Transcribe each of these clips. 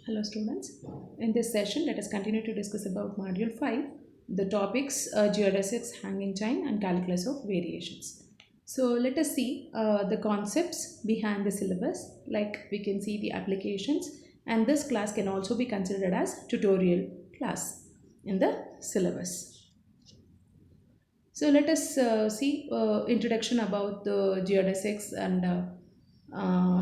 Hello students. In this session, let us continue to discuss about Module 5, the topics geodesics, hanging chain and calculus of variations. So let us see the concepts behind the syllabus, like we can see the applications, and this class can also be considered as tutorial class in the syllabus. So let us see introduction about the geodesics and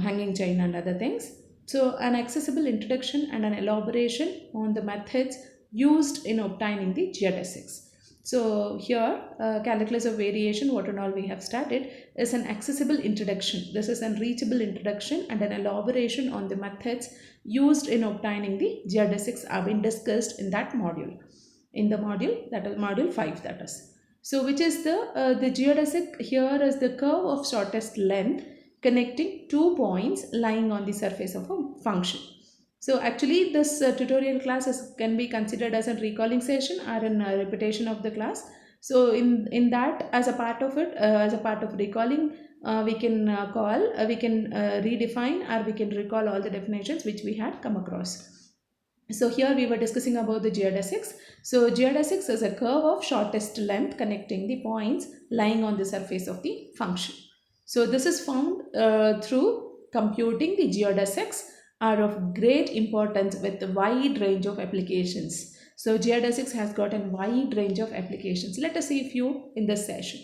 hanging chain and other things. So an accessible introduction and an elaboration on the methods used in obtaining the geodesics. So here calculus of variation, what and all we have started, is an accessible introduction. This is an reachable introduction and an elaboration on the methods used in obtaining the geodesics have been discussed in that module. In the module, that is module 5, that is. So which is the geodesic here is the curve of shortest length connecting two points lying on the surface of a function. So actually this tutorial class can be considered as a recalling session or a repetition of the class. So in that, as a part of it, as a part of recalling, we can redefine or we can recall all the definitions which we had come across. So here we were discussing about the geodesics. So geodesics is a curve of shortest length connecting the points lying on the surface of the function. So this is found through computing the geodesics are of great importance with a wide range of applications. So geodesics has got a wide range of applications. Let us see a few in this session.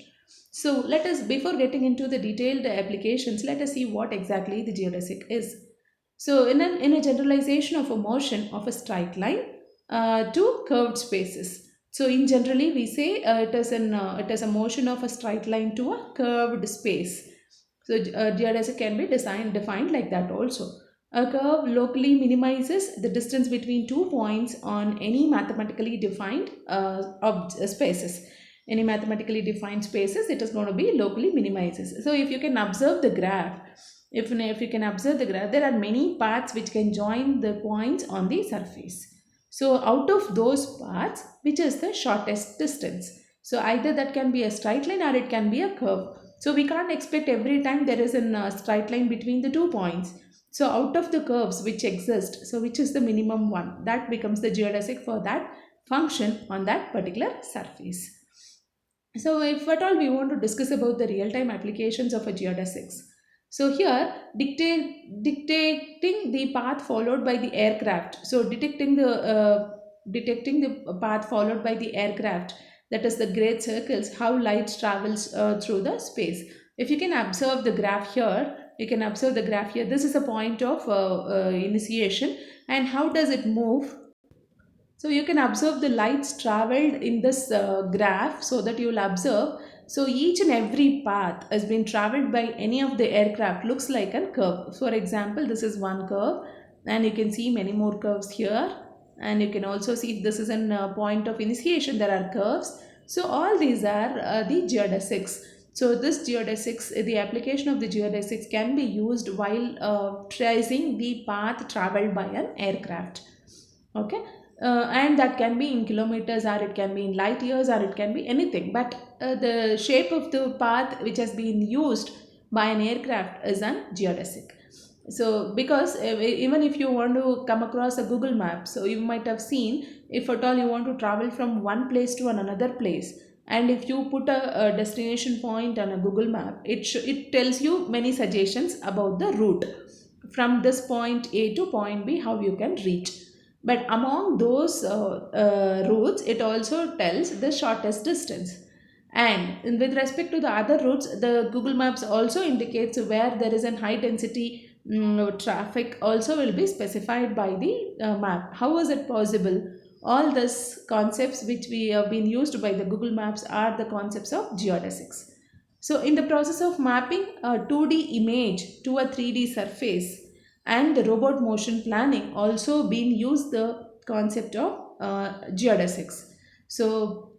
So let us, before getting into the detailed applications, let us see what exactly the geodesic is. So in a generalization of a motion of a straight line to curved spaces. So in generally we say it is a motion of a straight line to a curved space. So geodesic can be defined like that also. A curve locally minimizes the distance between 2 points on any mathematically defined spaces. Any mathematically defined spaces, it is going to be locally minimizes. So if you can observe the graph, if you can observe the graph, there are many paths which can join the points on the surface. So out of those paths, which is the shortest distance? So either that can be a straight line or it can be a curve. So we can't expect every time there is a straight line between the 2 points. So out of the curves which exist, so which is the minimum one, that becomes the geodesic for that function on that particular surface. So if at all we want to discuss about the real-time applications of a geodesics. So here dictating the path followed by the aircraft. So detecting the path followed by the aircraft, that is the great circles, how light travels through the space. If you can observe the graph here, you can observe the graph here. This is a point of initiation, and how does it move? So you can observe the lights traveled in this graph, so that you will observe. So each and every path has been traveled by any of the aircraft looks like a curve. For example, this is one curve, and you can see many more curves here, and you can also see if this is a point of initiation, there are curves. So all these are the geodesics. So this geodesics, the application of the geodesics can be used while tracing the path traveled by an aircraft. Okay. And that can be in kilometers, or it can be in light years, or it can be anything, but the shape of the path which has been used by an aircraft is an geodesic. So because even if you want to come across a Google map, so you might have seen, if at all you want to travel from one place to another place, and if you put a destination point on a Google map, it tells you many suggestions about the route from this point A to point B, how you can reach. But among those routes, it also tells the shortest distance. And with respect to the other routes, the Google Maps also indicates where there is a high density traffic also will be specified by the map. How is it possible? All these concepts which we have been used by the Google Maps are the concepts of geodesics. So in the process of mapping a 2D image to a 3D surface, and the robot motion planning also been used the concept of geodesics. So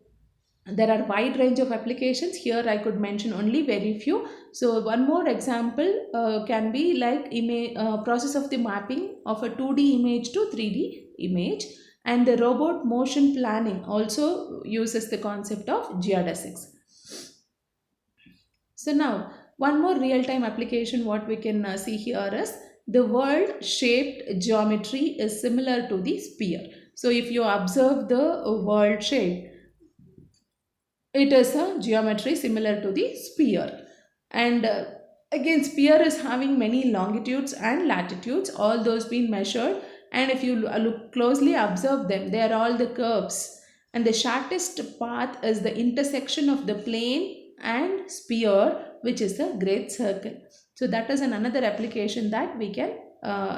there are wide range of applications. Here I could mention only very few. So one more example can be like process of the mapping of a 2D image to 3D image, and the robot motion planning also uses the concept of geodesics. So now one more real-time application what we can see here is the world shaped geometry is similar to the sphere. So if you observe the world shape, it is a geometry similar to the sphere. And again, sphere is having many longitudes and latitudes, all those being measured. And if you look closely, observe them, they are all the curves. And the shortest path is the intersection of the plane and sphere, which is a great circle. So that is another application that we can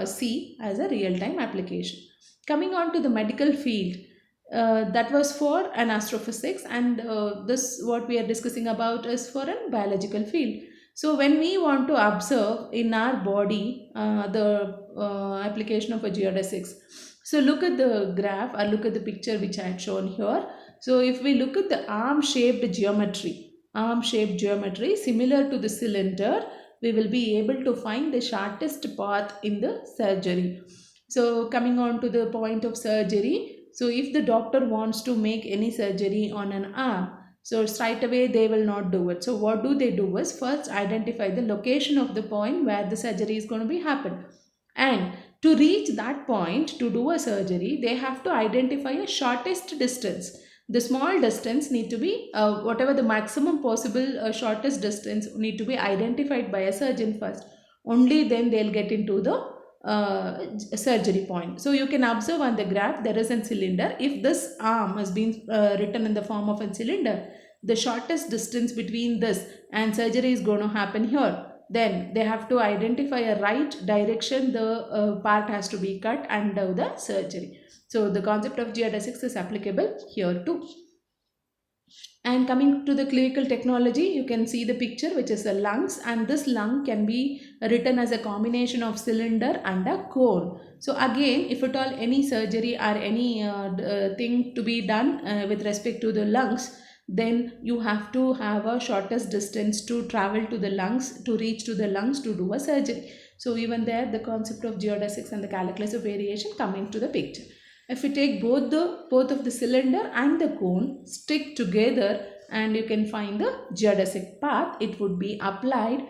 see as a real-time application. Coming on to the medical field, that was for an astrophysics, and this what we are discussing about is for a biological field. So when we want to observe in our body the application of a geodesics, so look at the graph or look at the picture which I had shown here. So if we look at the arm shaped geometry similar to the cylinder, we will be able to find the shortest path in the surgery. So coming on to the point of surgery, so if the doctor wants to make any surgery on an arm, so straight away they will not do it. So what do they do is first identify the location of the point where the surgery is going to be happen. And to reach that point to do a surgery, they have to identify a shortest distance. The small distance need to be whatever the maximum possible shortest distance need to be identified by a surgeon first. Only then they'll get into the surgery point. So you can observe on the graph there is a cylinder. If this arm has been written in the form of a cylinder, the shortest distance between this and surgery is going to happen here. Then they have to identify a right direction the part has to be cut and do the surgery. So the concept of geodesics is applicable here too. And coming to the clinical technology, you can see the picture which is the lungs, and this lung can be written as a combination of cylinder and a cone. So again, if at all any surgery or any thing to be done with respect to the lungs, then you have to have a shortest distance to travel to the lungs, to reach to the lungs to do a surgery. So even there the concept of geodesics and the calculus of variation come into the picture. If we take both of the cylinder and the cone, stick together, and you can find the geodesic path, it would be applied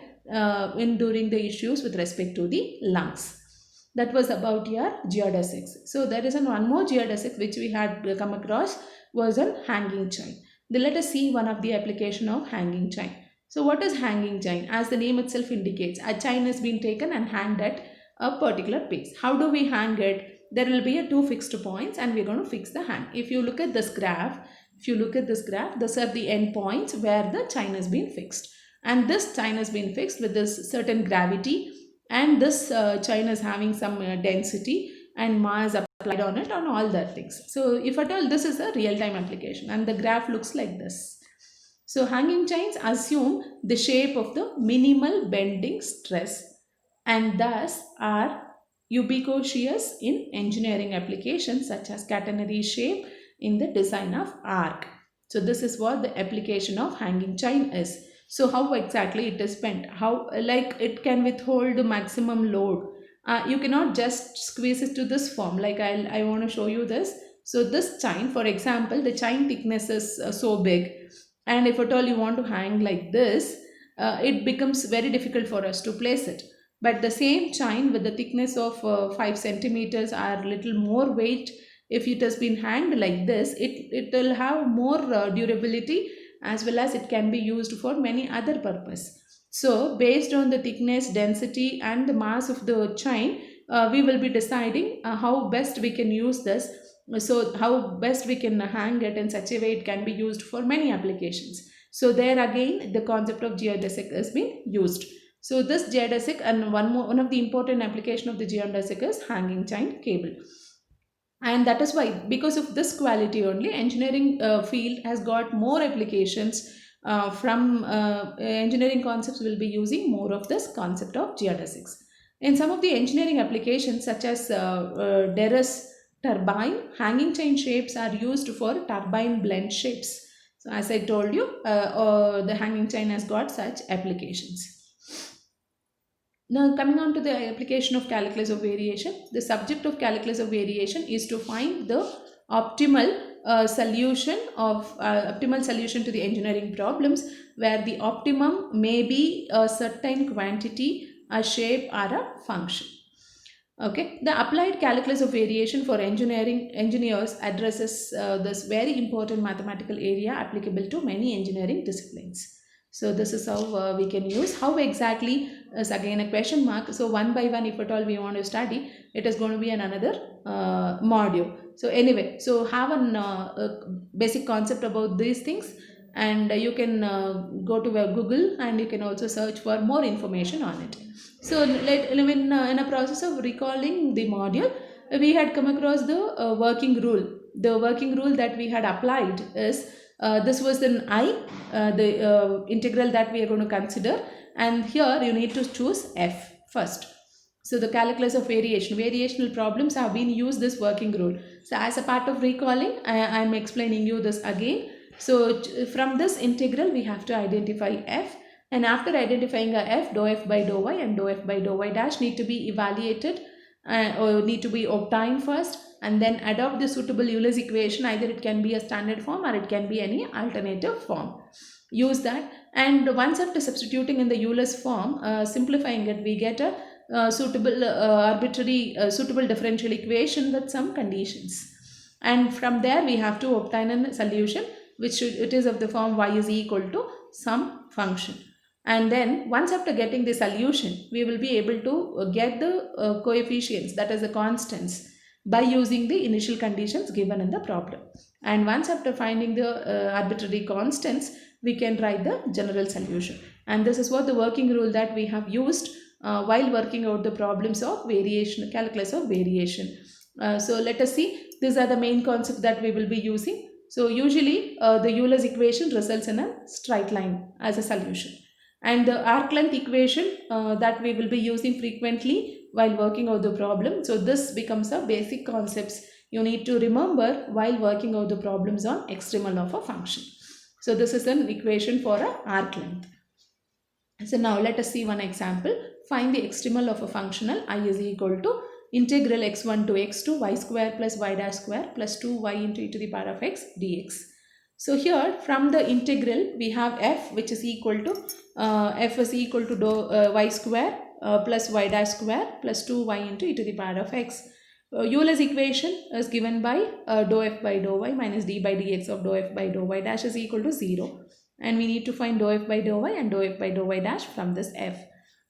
in during the issues with respect to the lungs. That was about your geodesics. So there is one more geodesic which we had come across was a hanging chain. Then let us see one of the application of hanging chain. So what is hanging chain? As the name itself indicates, a chain has been taken and hanged at a particular place. How do we hang it? There will be two fixed points and we're going to fix the hang. If you look at this graph, these are the end points where the chain has been fixed. And this chain has been fixed with this certain gravity, and this chain is having some density and mass applied on it, on all that things. So if at all this is a real-time application, and the graph looks like this. So hanging chains assume the shape of the minimal bending stress and thus are ubiquitous in engineering applications such as catenary shape in the design of arc. So this is what the application of hanging chain is. So how exactly it is bent? How, like, it can withhold the maximum load. You cannot just squeeze it to this form. Like I want to show you this. So this chain, for example, the chain thickness is so big, and if at all you want to hang like this, it becomes very difficult for us to place it. But the same chain with the thickness of 5 centimeters or little more weight, if it has been hanged like this, it will have more durability, as well as it can be used for many other purpose. So based on the thickness, density and the mass of the chain, we will be deciding how best we can use this. So how best we can hang it in such a way it can be used for many applications. So there again the concept of geodesic has been used. So this geodesic, and one of the important application of the geodesic is hanging chain cable. And that is why, because of this quality only, engineering field has got more applications from engineering concepts will be using more of this concept of geodesics. In some of the engineering applications such as Derris turbine, hanging chain shapes are used for turbine blend shapes. So as I told you, the hanging chain has got such applications. Now coming on to the application of calculus of variation, the subject of calculus of variation is to find the optimal solution to the engineering problems, where the optimum may be a certain quantity, a shape or a function. Okay, the applied calculus of variation for engineers addresses this very important mathematical area applicable to many engineering disciplines. So this is how we can use. How exactly is again a question mark. So one by one, if at all we want to study, it is going to be another module. So anyway, so have a basic concept about these things, and you can go to Google, and you can also search for more information on it. So in a process of recalling the module, we had come across the working rule. The working rule that we had applied is this was an the integral that we are going to consider, and here you need to choose f first. So the calculus of variational problems have been used this working rule. So as a part of recalling, I am explaining you this again. So from this integral we have to identify f, and after identifying a f, dou f by dou y and dou f by dou y dash need to be evaluated or need to be obtained first, and then adopt the suitable Euler's equation. Either it can be a standard form or it can be any alternative form. Use that, and once after substituting in the Euler's form, simplifying it, we get a suitable arbitrary suitable differential equation with some conditions, and from there we have to obtain a solution which it is of the form y is equal to some function. And then once after getting the solution, we will be able to get the coefficients, that is the constants, by using the initial conditions given in the problem. And once after finding the arbitrary constants, we can write the general solution. And this is what the working rule that we have used while working out the problems of variation, calculus of variation. So let us see, these are the main concepts that we will be using. So usually the Euler's equation results in a straight line as a solution. And the arc length equation that we will be using frequently while working out the problem. So this becomes a basic concepts you need to remember while working out the problems on extremal of a function. So this is an equation for a arc length. So now let us see one example. Find the extremal of a functional I is equal to integral x1 to x2 y square plus y dash square plus 2y into e to the power of x dx. So here from the integral we have f which is equal to f is equal to y square plus y dash square plus 2y into e to the power of x. Euler's equation is given by dou f by dou y minus d by dx of dou f by dou y dash is equal to 0. And we need to find dou f by dou y and dou f by dou y dash from this f.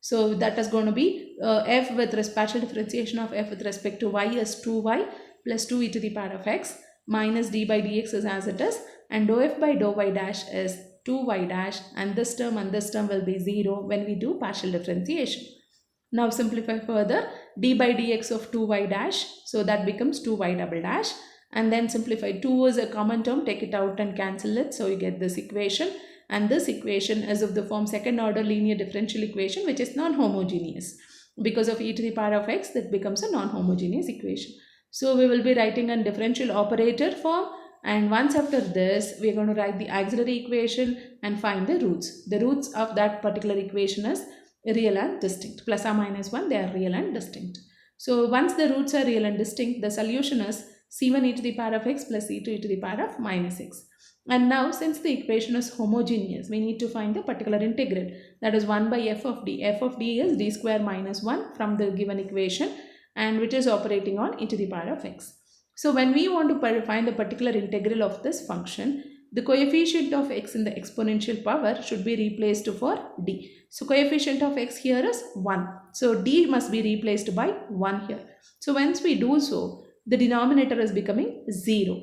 So that is going to be f with partial differentiation of f with respect to y is 2y plus 2 e to the power of x minus d by dx is as it is, and dou f by dou y dash is 2y dash, and this term will be 0 when we do partial differentiation. Now simplify further, d by dx of 2y dash, so that becomes 2y double dash, and then simplify. 2 is a common term, take it out and cancel it, so you get this equation, and this equation is of the form second order linear differential equation which is non-homogeneous. Because of e to the power of x, that becomes a non-homogeneous equation. So we will be writing a differential operator form, and once after this we are going to write the auxiliary equation and find the roots. The roots of that particular equation is real and distinct. Plus or minus 1, they are real and distinct. So once the roots are real and distinct, the solution is c1 e to the power of x plus c2 e to the power of minus x. And now since the equation is homogeneous, we need to find the particular integral, that is 1 by f of d. F of d is d square minus 1 from the given equation, and which is operating on e to the power of x. So when we want to find the particular integral of this function, the coefficient of x in the exponential power should be replaced for d. So coefficient of x here is 1. So d must be replaced by 1 here. So once we do so, the denominator is becoming 0.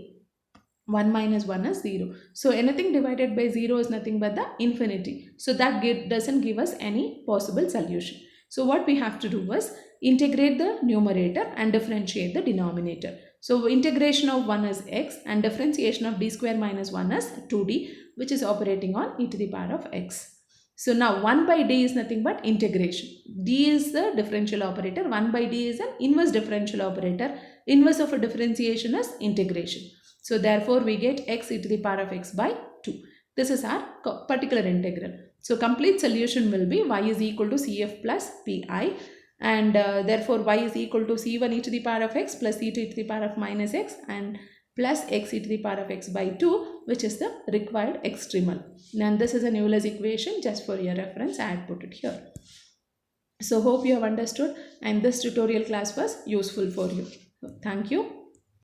1 minus 1 is 0. So anything divided by 0 is nothing but the infinity. So that doesn't give us any possible solution. So what we have to do is integrate the numerator and differentiate the denominator. So integration of 1 is x and differentiation of d square minus 1 is 2d, which is operating on e to the power of x. So now 1 by d is nothing but integration. D is the differential operator. 1 by d is an inverse differential operator. Inverse of a differentiation is integration. So therefore we get x e to the power of x by 2. This is our particular integral. So complete solution will be y is equal to cf plus pi, and therefore y is equal to c1 e to the power of x plus c2 e to the power of minus x and plus x e to the power of x by 2, which is the required extremal. And this is a Euler's equation. Just for your reference, I had put it here. So hope you have understood and this tutorial class was useful for you. Thank you.